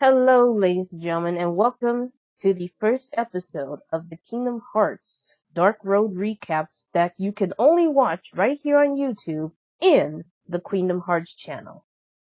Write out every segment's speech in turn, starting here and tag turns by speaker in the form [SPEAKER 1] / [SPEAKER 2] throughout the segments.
[SPEAKER 1] Hello, ladies and gentlemen, and welcome to the first episode of the Kingdom Hearts Dark Road recap that you can only watch right here on YouTube in the Kingdom Hearts channel.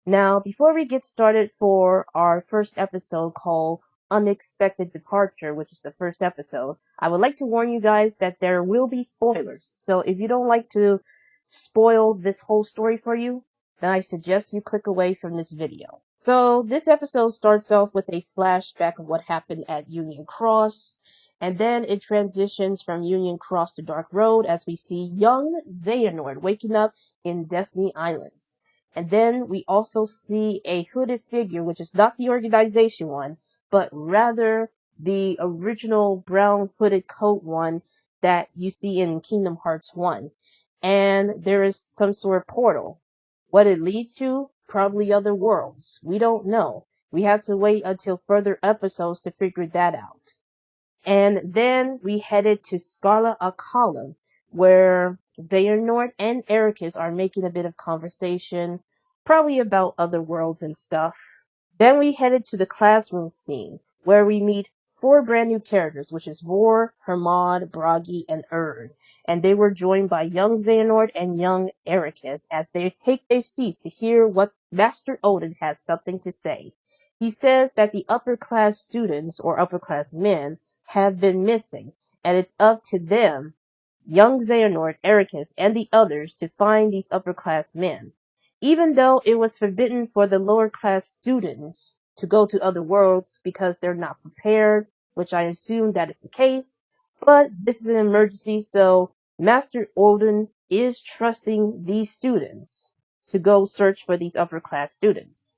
[SPEAKER 1] Now, before we get started for our first episode called Unexpected Departure, which is the first episode, I would like to warn you guys that there will be spoilers. So if you don't like to spoil this whole story for you, then I suggest you click away from this video. So this episode starts off with a flashback of what happened at Union Cross, and then it transitions from Union Cross to Dark Road as we see young Xehanort waking up in Destiny Islands. And then we also see a hooded figure, which is not the organization one, but rather the original brown hooded coat one that you see in Kingdom Hearts 1. And there is some sort of portal. What it leads to? Probably other worlds. We don't know. We have to wait until further episodes to figure that out. And then we headed to Scarlet Akalum, where Xehanort and Ericus are making a bit of conversation, probably about other worlds and stuff. Then we headed to the classroom scene, where we meet four brand new characters, which is Vor, Hermod, Bragi, and Erd. And they were joined by young Xehanort and young Ericus as they take their seats to hear what Master Odin has something to say. He says that the upper class students, or upper class men, have been missing, and it's up to them, young Xehanort, Ericus, and the others, to find these upper class men. Even though it was forbidden for the lower class students to go to other worlds because they're not prepared, which I assume that is the case, but this is an emergency, so Master Odin is trusting these students to go search for these upper class students.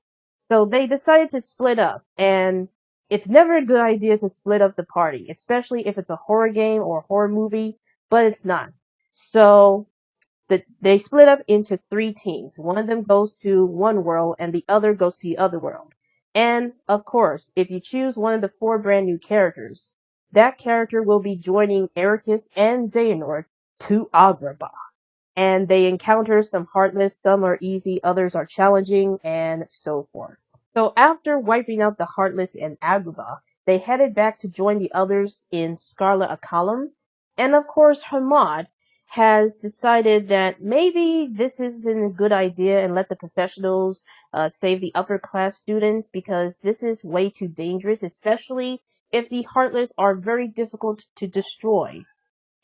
[SPEAKER 1] So they decided to split up, and it's never a good idea to split up the party, especially if it's a horror game or a horror movie, but it's not. So they split up into three teams. One of them goes to one world and the other goes to the other world. And, of course, if you choose one of the four brand new characters, that character will be joining Ericus and Xehanort to Agrabah. And they encounter some heartless, some are easy, others are challenging, and so forth. So after wiping out the heartless in Agrabah, they headed back to join the others in Scarlet Akalum. And of course, Hermod has decided that maybe this isn't a good idea and let the professionals save the upper class students because this is way too dangerous, especially if the heartless are very difficult to destroy.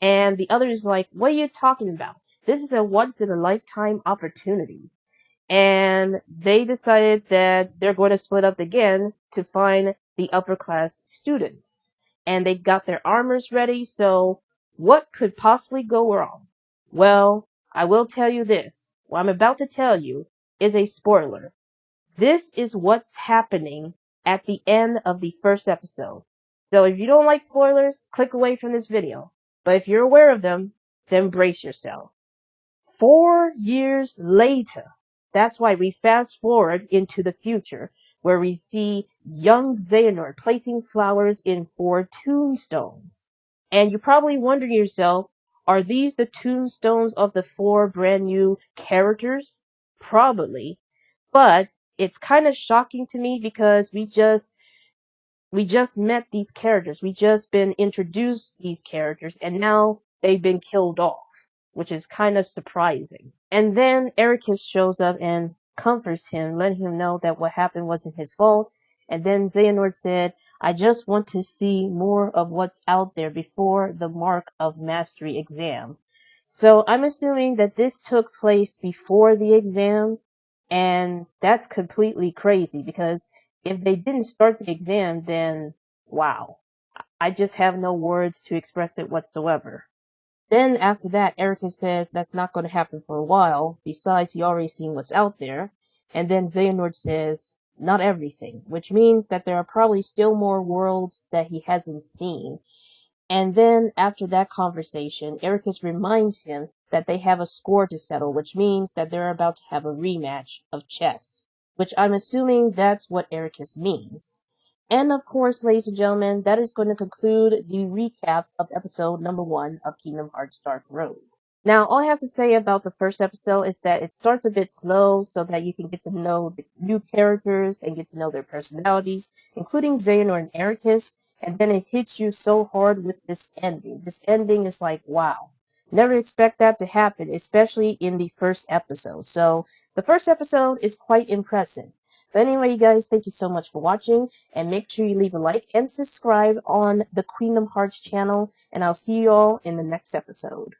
[SPEAKER 1] And the other is like, what are you talking about? This is a once in a lifetime opportunity. And they decided that they're going to split up again to find the upper class students. And they got their armors ready, so what could possibly go wrong? Well, I will tell you this. What I'm about to tell you is a spoiler. This is what's happening at the end of the first episode. So if you don't like spoilers, click away from this video. But if you're aware of them, then brace yourself. 4 years later, that's why we fast forward into the future, where we see young Xehanort placing flowers in 4 tombstones. And you're probably wondering yourself, are these the tombstones of the 4 brand new characters? Probably. But it's kind of shocking to me because we just met these characters. We just been introduced these characters and now they've been killed off, which is kind of surprising. And then Ericus shows up and comforts him, letting him know that what happened wasn't his fault. And then Xehanort said, I just want to see more of what's out there before the Mark of Mastery exam. So I'm assuming that this took place before the exam, and that's completely crazy because if they didn't start the exam, then wow. I just have no words to express it whatsoever. Then after that, Ericus says that's not going to happen for a while. Besides, he already seen what's out there. And then Xehanort says, not everything, which means that there are probably still more worlds that he hasn't seen. And then after that conversation, Ericus reminds him that they have a score to settle, which means that they're about to have a rematch of chess, which I'm assuming that's what Ericus means. And of course, ladies and gentlemen, that is going to conclude the recap of episode number 1 of Kingdom Hearts Dark Road. Now, all I have to say about the first episode is that it starts a bit slow so that you can get to know the new characters and get to know their personalities, including Xehanort and Ericus, and then it hits you so hard with this ending. This ending is like, wow. Never expect that to happen, especially in the first episode. So, the first episode is quite impressive. But anyway, you guys, thank you so much for watching, and make sure you leave a like and subscribe on the Queendom Hearts channel, and I'll see you all in the next episode.